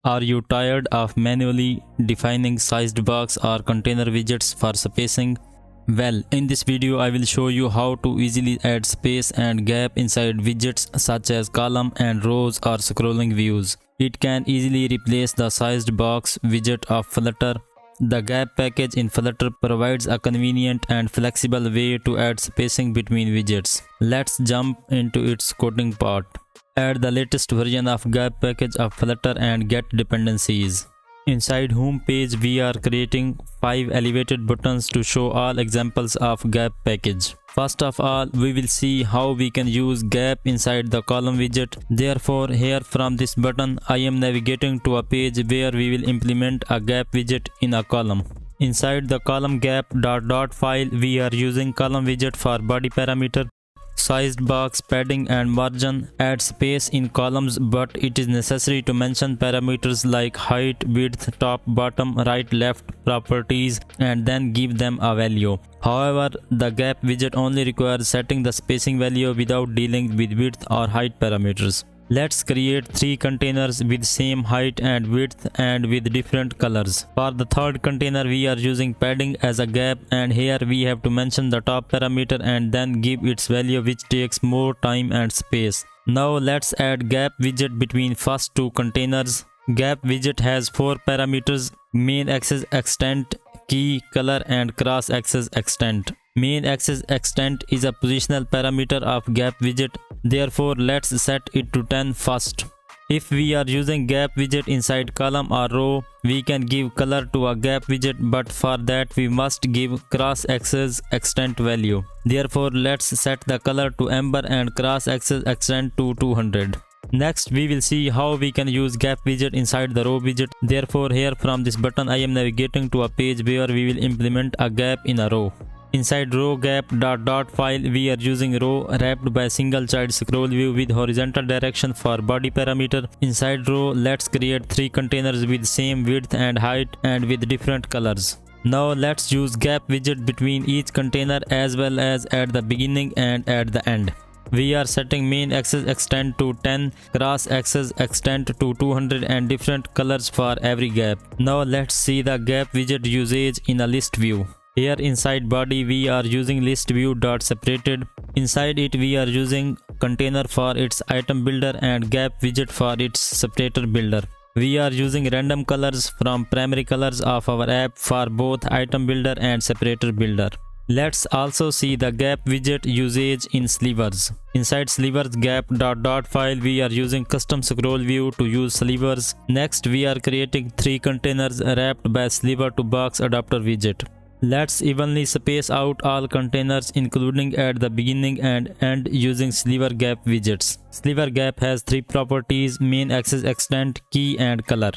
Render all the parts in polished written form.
Are you tired of manually defining SizedBox or container widgets for spacing? Well, in this video I will show you how to easily add space and gap inside widgets such as column and rows or scrolling views. It can easily replace the SizedBox widget of Flutter. The Gap package in Flutter provides a convenient and flexible way to add spacing between widgets. Let's jump into its coding part. Add the latest version of Gap package of Flutter and get dependencies. Inside home page we are creating 5 elevated buttons to show all examples of Gap package. First of all, we will see how we can use gap inside the column widget. Therefore, here from this button I am navigating to a page where we will implement a gap widget in a column. Inside the column gap file we are using column widget for body parameter. SizedBox padding and margin add space in columns, but it is necessary to mention parameters like height, width, top, bottom, right, left properties and then give them a value. However, the gap widget only requires setting the spacing value without dealing with width or height parameters. Let's create 3 containers with same height and width and with different colors. For the third container we are using padding as a gap, and here we have to mention the top parameter and then give its value, which takes more time and space. Now let's add gap widget between first 2 containers. Gap widget has 4 parameters: main axis extent, key, color and cross axis extent. Main axis extent is a positional parameter of gap widget. Therefore, let's set it to 10 first. If we are using gap widget inside column or row, we can give color to a gap widget, but for that we must give cross axis extent value. Therefore, let's set the color to amber and cross axis extent to 200. Next, we will see how we can use gap widget inside the row widget. Therefore, here from this button I am navigating to a page where we will implement a gap in a row. Inside row gap file we are using row wrapped by single child scroll view with horizontal direction for body parameter. Inside row, let's create 3 containers with same width and height and with different colors. Now let's use gap widget between each container as well as at the beginning and at the end. We are setting main axis extent to 10, cross axis extent to 200 and different colors for every gap. Now let's see the gap widget usage in a list view. Here inside body we are using list view separated. Inside it we are using container for its item builder and gap widget for its separator builder. We are using random colors from primary colors of our app for both item builder and separator builder. Let's also see the gap widget usage in slivers. Inside slivers gap file we are using custom scroll view to use slivers. Next, we are creating 3 containers wrapped by sliver to box adapter widget. Let's evenly space out all containers including at the beginning and end using sliver gap widgets. Sliver gap has 3 properties: main axis extent, key and color.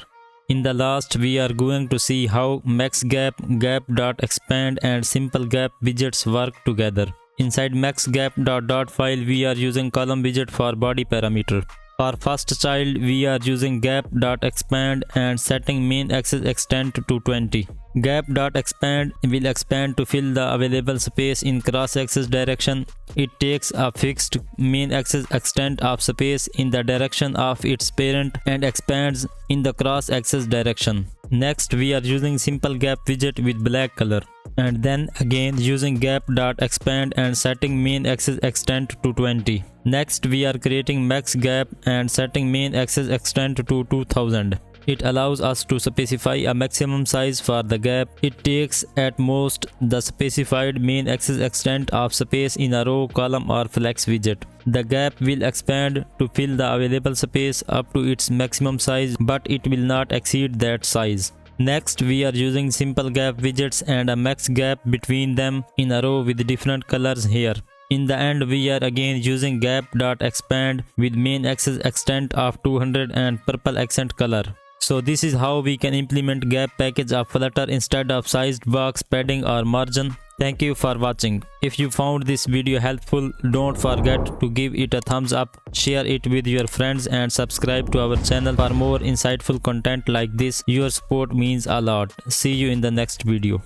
In the last, we are going to see how max gap, gap.expand and simple gap widgets work together. Inside max gap file we are using column widget for body parameter. For first child we are using gap.expand and setting main axis extent to 20. Gap.expand will expand to fill the available space in cross axis direction. It takes a fixed main axis extent of space in the direction of its parent and expands in the cross axis direction. Next, we are using simple gap widget with black color, and then again using gap.expand and setting main axis extent to 20. Next, we are creating max gap and setting main axis extent to 2000. It allows us to specify a maximum size for the gap. It takes at most the specified main axis extent of space in a row, column or flex widget. The gap will expand to fill the available space up to its maximum size, but it will not exceed that size. Next, we are using simple gap widgets and a max gap between them in a row with different colors here. In the end, we are again using gap.expand with main axis extent of 200 and purple accent color. So this is how we can implement gap package of Flutter instead of SizedBox, padding or margin. Thank you for watching. If you found this video helpful, don't forget to give it a thumbs up, share it with your friends and subscribe to our channel for more insightful content like this. Your support means a lot. See you in the next video.